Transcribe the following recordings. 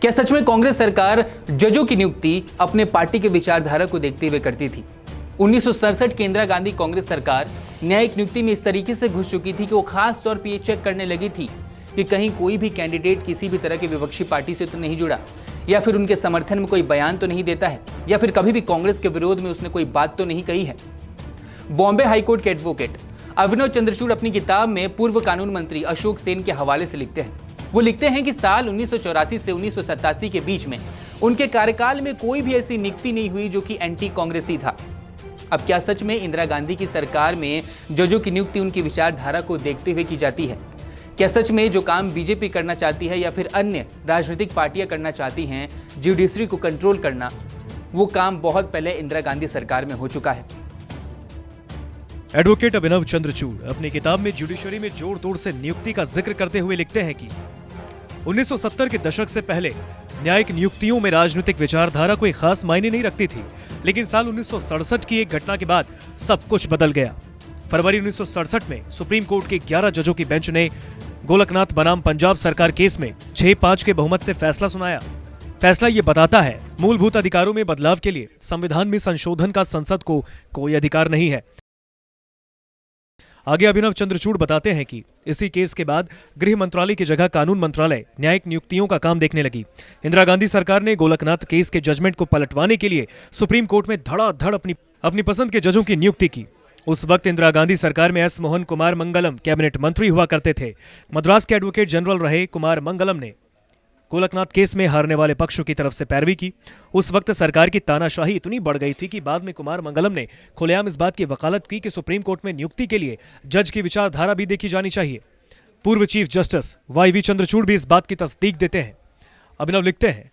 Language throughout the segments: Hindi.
क्या सच में कांग्रेस सरकार जजों की नियुक्ति अपने पार्टी के विचारधारा को देखते हुए करती थी? 1967 की इंदिरा गांधी कांग्रेस सरकार न्यायिक नियुक्ति में इस तरीके से घुस चुकी थी कि वो खास तौर पर ये चेक करने लगी थी कि कहीं कोई भी कैंडिडेट किसी भी तरह की विपक्षी पार्टी से तो नहीं जुड़ा, या फिर उनके समर्थन में कोई बयान तो नहीं देता है, या फिर कभी भी कांग्रेस के विरोध में उसने कोई बात तो नहीं कही है। बॉम्बे हाईकोर्ट के एडवोकेट अभिनव चंद्रचूड़ अपनी किताब में पूर्व कानून मंत्री अशोक सेन के हवाले से लिखते हैं। वो लिखते हैं कि साल 1984 से 1987 के बीच में उनके कार्यकाल में कोई भी ऐसी नियुक्ति नहीं हुई जो कि एंटी कांग्रेसी था। अब क्या सच में इंदिरा गांधी की सरकार में जजों की नियुक्ति उनकी विचारधारा को देखते हुए की जाती है? क्या सच में जो काम बीजेपी करना चाहती है या फिर अन्य राजनीतिक पार्टियां करना चाहती हैं, जुडिशरी को कंट्रोल करना, वो काम बहुत पहले इंदिरा गांधी सरकार में हो चुका है। एडवोकेट अभिनव चंद्रचूड़ अपनी किताब में जुडिशरी में जोड़ तोड़ से नियुक्ति का जिक्र करते हुए लिखते हैं कि 1970 के दशक से पहले न्यायिक नियुक्तियों में राजनीतिक विचारधारा कोई खास मायने नहीं रखती थी, लेकिन साल 1967 की एक घटना के बाद सब कुछ बदल गया। फरवरी 1967 में सुप्रीम कोर्ट के 11 जजों की बेंच ने गोलकनाथ बनाम पंजाब सरकार केस में 6-5 के बहुमत से फैसला सुनाया। फैसला ये बताता है मूलभूत अधिकारों में बदलाव के लिए संविधान में संशोधन का संसद को कोई अधिकार नहीं है। आगे अभिनव चंद्रचूड़ बताते हैं कि इसी केस के बाद गृह मंत्रालय की जगह कानून मंत्रालय न्यायिक नियुक्तियों का काम देखने लगी। इंदिरा गांधी सरकार ने गोलकनाथ केस के जजमेंट को पलटवाने के लिए सुप्रीम कोर्ट में धड़ाधड़ अपनी पसंद के जजों की नियुक्ति की। उस वक्त इंदिरा गांधी सरकार में एस मोहन कुमार मंगलम कैबिनेट मंत्री हुआ करते थे। मद्रास के एडवोकेट जनरल रहे कुमार मंगलम ने गोलकनाथ केस में हारने वाले पक्षों की तरफ से पैरवी की। उस वक्त सरकार की तानाशाही इतनी बढ़ गई थी कि बाद में कुमार मंगलम ने खुलेआम इस बात की वकालत की कि सुप्रीम कोर्ट में नियुक्ति के लिए जज की विचारधारा भी देखी जानी चाहिए। पूर्व चीफ जस्टिस वाई.वी. चंद्रचूड़ भी इस बात की तस्दीक देते हैं। अभिनव लिखते हैं,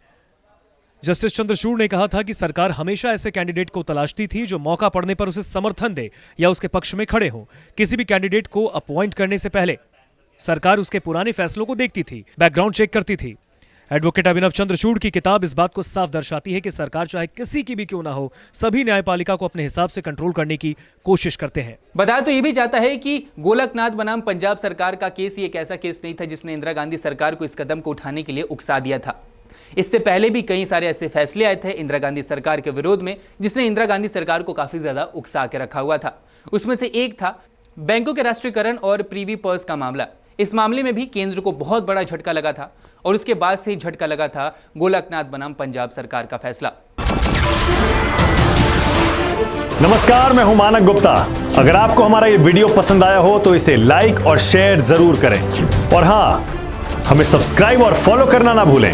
जस्टिस चंद्रचूड़ ने कहा था कि सरकार हमेशा ऐसे कैंडिडेट को तलाशती थी जो मौका पड़ने पर उसे समर्थन दे या उसके पक्ष में खड़े हों। किसी भी कैंडिडेट को अपॉइंट करने से पहले सरकार उसके पुराने फैसलों को देखती थी, बैकग्राउंड चेक करती थी। एडवोकेट अभिनव चंद्रचूड़ की किताब इस बात को साफ दर्शाती है कि सरकार चाहे किसी की भी क्यों ना हो, सभी न्यायपालिका को अपने हिसाब से कंट्रोल करने की कोशिश करते हैं। बताया तो ये भी जाता है कि गोलकनाथ बनाम पंजाब सरकार का केस एक ऐसा केस नहीं था जिसने इंदिरा गांधी सरकार को इस कदम को उठाने के लिए उकसा दिया था। इससे पहले भी कई सारे ऐसे फैसले आए थे इंदिरा गांधी सरकार के विरोध में जिसने इंदिरा गांधी सरकार को काफी ज्यादा उकसा के रखा हुआ था। उसमें से एक था बैंकों के राष्ट्रीयकरण और प्रीवी पर्स का मामला। इस मामले में भी केंद्र को बहुत बड़ा झटका लगा था और उसके बाद से ही झटका लगा था गोलकनाथ बनाम पंजाब सरकार का फैसला। नमस्कार, मैं हूं मानक गुप्ता। अगर आपको हमारा ये वीडियो पसंद आया हो तो इसे लाइक और शेयर जरूर करें, और हां, हमें सब्सक्राइब और फॉलो करना ना भूलें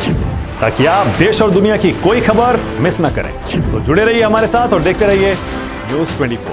ताकि आप देश और दुनिया की कोई खबर मिस ना करें। तो जुड़े रहिए हमारे साथ और देखते रहिए न्यूज़ 24।